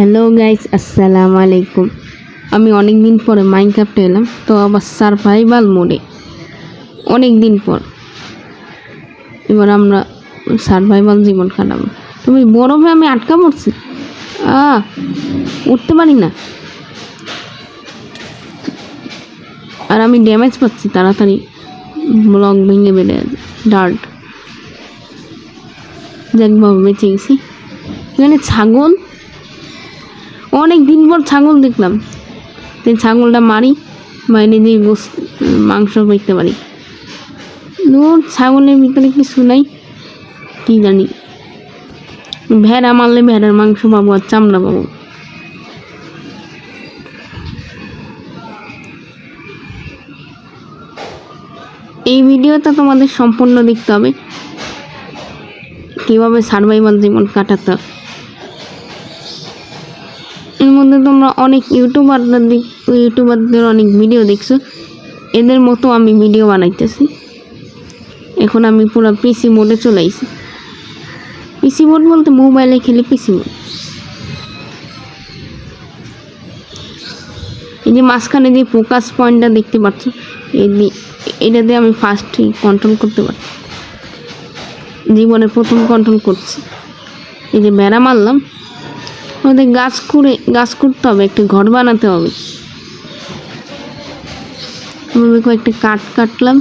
Hello guys, আসসালামু আলাইকুম। আমি অনেক দিন পরে মাইনক্রাফটে এলাম, তো আবার সারভাইভাল মোডে অনেক দিন পর। এবার আমরা সারভাইভাল জীবন কাটাবো। তুমি বরফে আমি আটকা পড়ছি, উঠতে পারি না, আর আমি ড্যামেজ পাচ্ছি তাড়াতাড়ি। ব্লক ভেঙে বেড়ে আছে, ডার্ট যাকভাবে বেঁচে গেছি। এখানে ছাগল, অনেক দিন পর ছাগল দেখলাম। তাই ছাগলটা মারি, বাইরে দিয়ে মাংস পেতে পারি। ছাগলের ভিতরে কিছু নাই, কি জানি। ভেড়া মারলে ভেড়ার মাংস পাবো আর চামড়া পাবো। এই ভিডিওটা তোমাদের সম্পূর্ণ দেখতে হবে, কিভাবে সার্ভাইভাল জীবন কাটাতে। এর মধ্যে তোমরা অনেক ইউটিউবারদের অনেক ভিডিও দেখছো, এদের মতো আমি ভিডিও বানাইতেছি। এখন আমি পুরো পিসি মোডে চলে আইছি। পিসি মোড বলতে মোবাইলে খেলে পিসি মোড। এই যে মাঝখানে যে ফোকাস পয়েন্টটা দেখতে পাচ্ছ, এটা দিয়ে আমি ফার্স্ট কন্ট্রোল করতে পারি। জীবনে প্রথম কন্ট্রোল করছি। এই যে বেড়া মারলাম, ওদের গাছ করতে হবে, একটা ঘর বানাতে হবে। কয়েকটা কাঠ কাটলাম,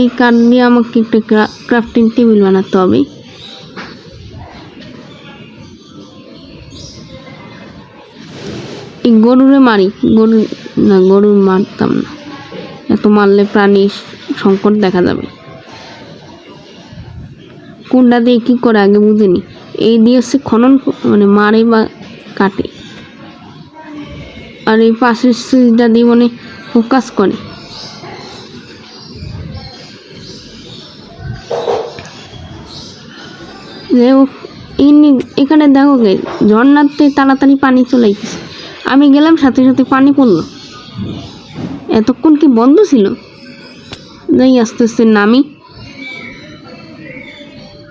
এই কাঠ দিয়ে আমাকে একটা ক্রাফটিং টেবিল বানাতে হবে। এই গরুরে মারি, গরু মারতাম না, এত মারলে প্রাণী সংকট দেখা যাবে। কোনটা দিয়ে কী করে আগে বুঝিনি। এই দিয়ে হচ্ছে খনন, মানে মারে বা কাটে, আর এই পাশের সুইচটা দিয়ে মানে ফোকাস করে। এখানে দেখো গে, ঝর্ণাতে তাড়াতাড়ি পানি চলে গেছে। আমি গেলাম, সাথে সাথে পানি পড়লো। এতক্ষণ কি বন্ধ ছিল? যাই আস্তে আস্তে নামি।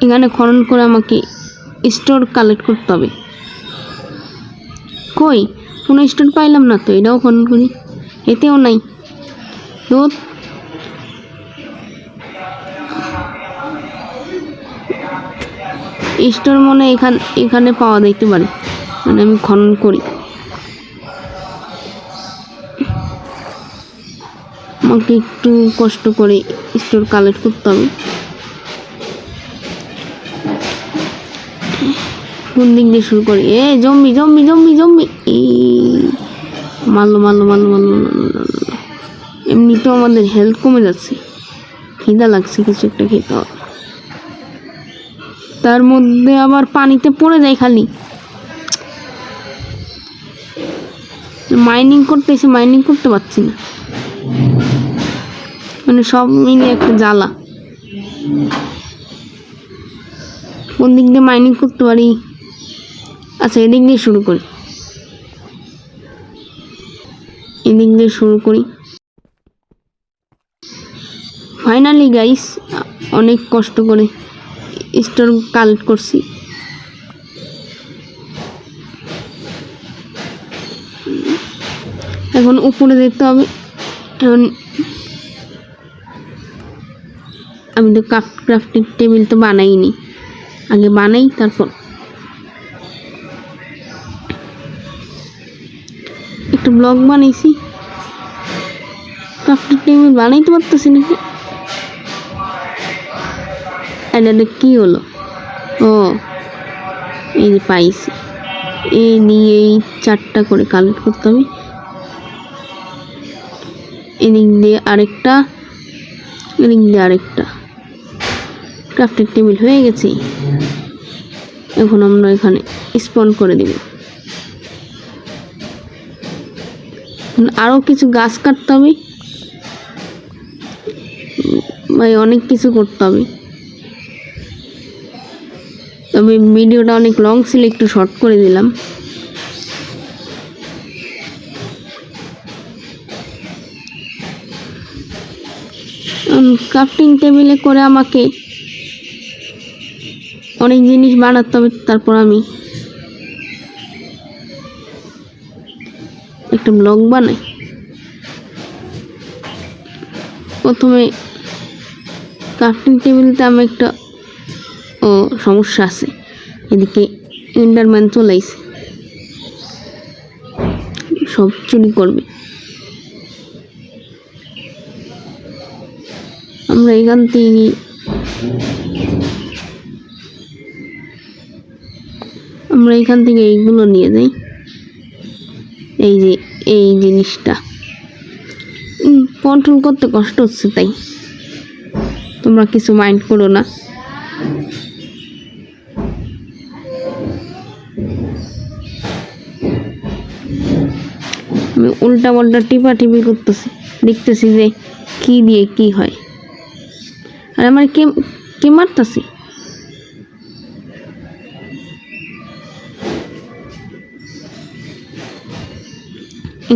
এখানে খনন করে আমাকে স্টোর কালেক্ট করতে হবে। কই কোনো স্টোর পাইলাম না তো, এটাও খনন করি, এতেও নাই। স্টোর মনে এখানে পাওয়া যাইতে পারে, মানে আমি খনন করি। আমাকে একটু কষ্ট করে স্টোর কালেক্ট করতে হবে। কোন দিক দিয়ে শুরু করি? জম্বি জম্বি জম্বি জম্বি, মারলো। এমনিতেও আমাদের হেলথ কমে যাচ্ছে, খিদা লাগছে, কিছু একটা খেতে হবে। তার মধ্যে আবার পানিতে পড়ে যায় খালি। মাইনিং করতে পারছি না, মানে সব মিলে একটা জ্বালা। কোন দিক দিয়ে মাইনিং করতে পারি? আচ্ছা, এদিক দিয়ে শুরু করি। ফাইনালি গাইস, অনেক কষ্ট করে স্টোর কালেক্ট করছি। এখন উপরে যেতে হবে। এখন আমি তো ক্রাফটিং টেবিল তো বানাইনি, আগে বানাই তারপর। একটা ব্লক বানাইছি, ক্রাফটিং টেবিল বানাইতে পারতেছি নাকি। এটা কি হলো? এই যে পাইছি। এই নিয়ে এই 4টা করে কালেক্ট করতে হবে। এদিক দিয়ে আরেকটা, ক্রাফটিং টেবিল হয়ে গেছে। এখন আমরা এখানে স্পন করে দিব। আরো কিছু গাছ কাটতে হবে, ভাই অনেক কিছু করতে হবে। তবে ভিডিওটা অনেক লং ছিল, একটু শর্ট করে দিলাম। ক্রাফটিং টেবিলে করে আমাকে অনেক জিনিস বানাতে হবে। তারপর আমি একটা ব্লগ বানাই। প্রথমে ক্রাফটিং টেবিলতে আমার একটা সমস্যা আছে, এদিকে এন্ডারম্যান চলে আইছে, সব চুরি করবে। আমরা এখান থেকে এইগুলো নিয়ে যাই। এই যে এই জিনিসটা কন্ট্রোল করতে কষ্ট হচ্ছে, তাই তোমরা কিছু মাইন্ড করো না। আমি উল্টা পাল্টা টিপি করতেছি, দেখতেছি যে কি দিয়ে কি হয়। আর আমার কে মারতেছি?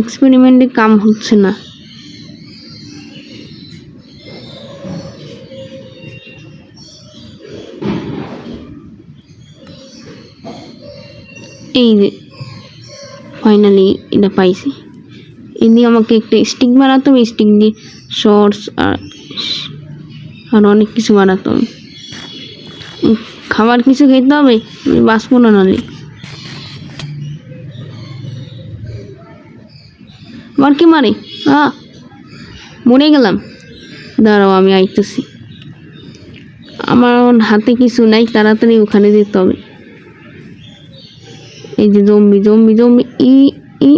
এক্সপেরিমেন্টে কাম হচ্ছে না। এই যে ফাইনালি এটা পাইছি। এই দিয়ে আমাকে একটা স্টিক বানাতে হবে, স্টিক দিয়ে শর্টস আর অনেক কিছু বানাতে হবে। খাবার কিছু খেতে হবে, বাঁচবো না নালে। আবার কি মারে? মরে গেলাম। দাঁড়াও, আমি আইতেছি। আমার হাতে কিছু নাই, তাড়াতাড়ি ওখানে যেতে হবে। এই যে জম্বি জম্বি জম্বি ই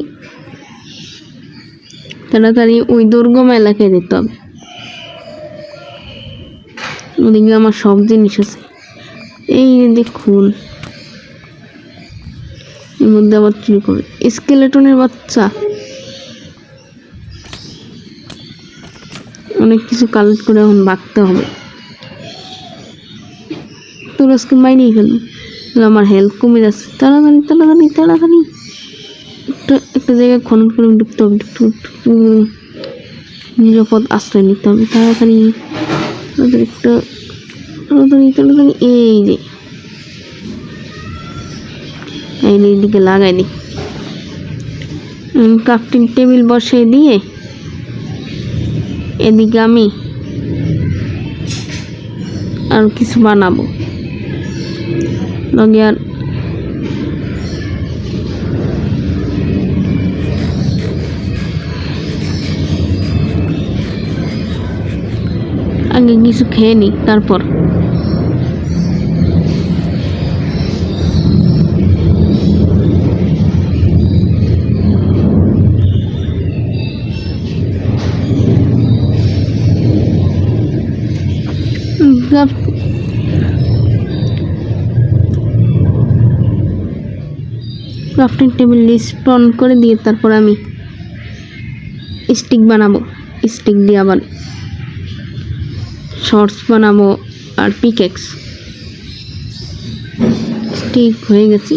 তাড়াতাড়ি ওই দুর্গম এলাকায় যেতে হবে। ওদিকে আমার সব জিনিস আছে। এই দেখুন, এর মধ্যে আবার চুরি করে স্কেলেটনের বাচ্চা। অনেক কিছু কালেক্ট করে এখন বাঁকতে হবে। তোর আজকে মাইনেই ফেলবো। আমার হেলথ কমে যাচ্ছে। তাড়াতাড়ি তাড়াতাড়ি তাড়াতাড়ি একটা জায়গায় খনন করে ঢুকতে হবে। নিরাপদ আশ্রয় নিতে হবে। তাড়াতাড়ি তাড়াতাড়ি তাড়াতাড়ি। এই যে এইদিকে লাগাই দিই। ক্রাফটিং টেবিল বসিয়ে দিয়ে এদিকে আমি আর কিছু বানাবো। লগে আর আগে কিছু খেয়ে নিই, তারপর ক্রাফটিং টেবিল স্পন করে দিয়ে তারপর আমি স্টিক বানাবো। স্টিক দিয়ে আবার শর্টস বানাবো আর পিকেক্স। স্টিক হয়ে গেছি।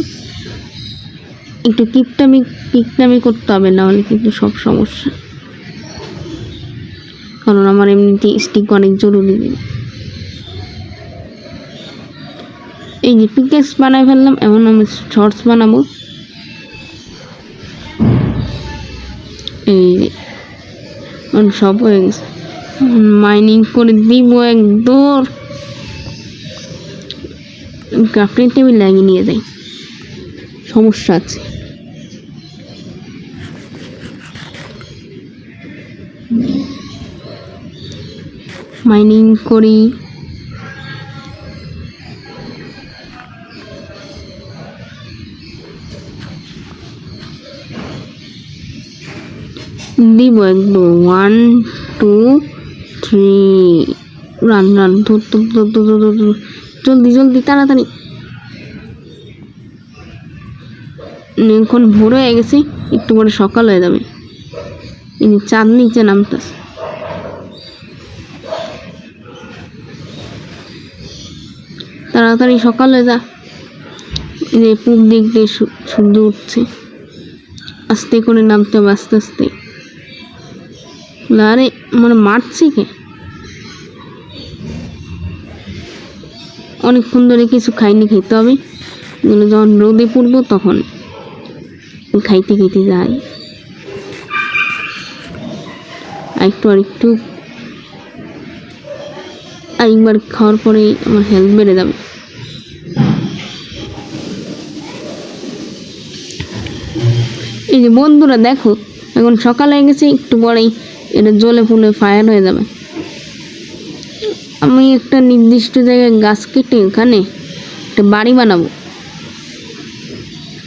একটু কিপটামি করতে হবে, না হলে কিন্তু সব সমস্যা। কারণ আমার এমনিতে স্টিক অনেক জরুরি। এই যে পিকেক্স বানাই ফেললাম, এখন আমি শর্টস বানাবো। এই সব হয়ে গেছে। মাইনিং করে দিব একদম। ক্রাফটিং টেবিল লাগিয়ে নিয়ে যাই, সমস্যা আছে। মাইনিং করি। দিব একদম 1 2 3 রান জলদি জলদি তাড়াতাড়ি। এখন ভোর হয়ে গেছে, একটু পরে সকাল হয়ে যাবে। চাঁদ নিচে নামতেছে। তাড়াতাড়ি সকাল হয়ে যা। পূব দিক দিয়ে সূর্য উঠছে। আস্তে করে নামতে হবে, আস্তে আস্তে। আরে মানে মারছে কে? অনেকক্ষণ ধরে কিছু খাইনি, খেতে হবে। এগুলো যখন রোদে পড়বো তখন খাইতে খেতে যাই। আরেকটু একবার খাওয়ার পরে আমার হেলথ বেড়ে যাবে। এই যে বন্ধুরা দেখো, এখন সকাল হয়ে গেছে, একটু পরেই এটা জ্বলে পুড়ে ফায়ার হয়ে যাবে। আমি একটা নির্দিষ্ট জায়গায় গাছ কেটে ওখানে একটা বাড়ি বানাবো।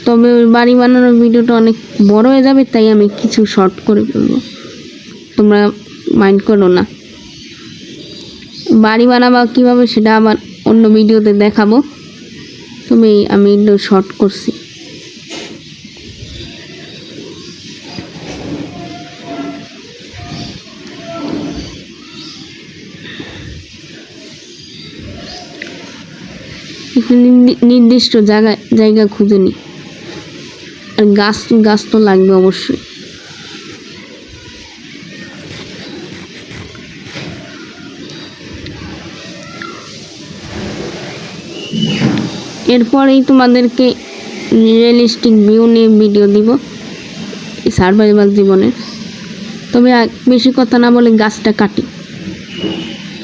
তবে ওই বাড়ি বানানোর ভিডিওটা অনেক বড় হয়ে যাবে, তাই আমি কিছু শর্ট করে ফেলবো, তোমরা মাইন্ড করো না। বাড়ি বানাবা কীভাবে সেটা আবার অন্য ভিডিওতে দেখাবো, তবে আমি একটু শর্ট করছি। নির্দিষ্ট জায়গা খুঁজে নি, আর গাছ তো লাগবে অবশ্যই। এরপরেই তোমাদেরকে রিয়েলিস্টিক ভিউ নিয়ে ভিডিও দিব সার্ভাইভাল জীবনের। তবে বেশি কথা না বলে গাছটা কাটি,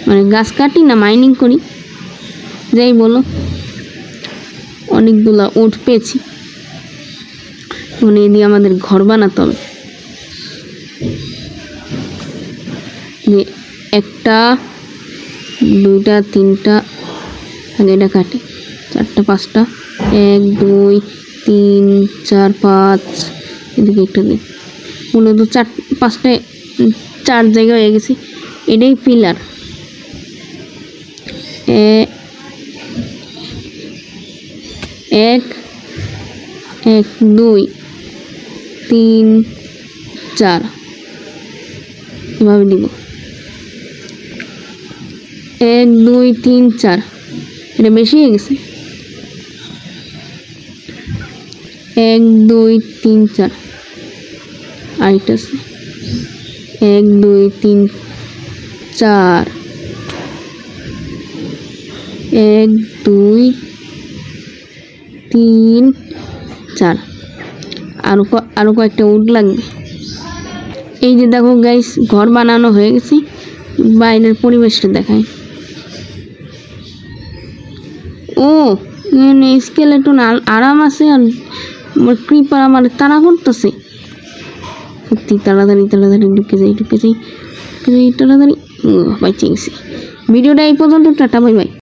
মানে গাছ কাটি না মাইনিং করি, যাই বলো। অনেকগুলো উট পেয়েছি, মানে এ দিয়ে আমাদের ঘর বানাতে হবে। যে 1টা 2টা 3টা, আগে এটা কাটি, 4টা 5টা, 1 2 3 4 5, এদিকে একটা দিই। মূলত 4-5টায় 4 জায়গা হয়ে গেছে। এটাই পিলার। 1 2 3 4 এভাবে দিব। 1 2 3 4, এটা বেশি হয়ে গেছে। 1 2 3 4, আরেকটা আছে 1 2 3 4, 1 2 3 4, আরো কয়েকটা উড লাগবে। এই যে দেখো গাইস, ঘর বানানো হয়ে গেছে। বাইরের পরিবেশটা দেখায়। ও এখানে স্কেলেটন আরাম আছে, আর ক্রিপার আমার তাড়া করতেছে। সত্যি তাড়াতাড়ি ঢুকে যাই তাড়াতাড়ি। বাইচে গেছি। ভিডিওটা এই পর্যন্ত, টাটা বাই বাই।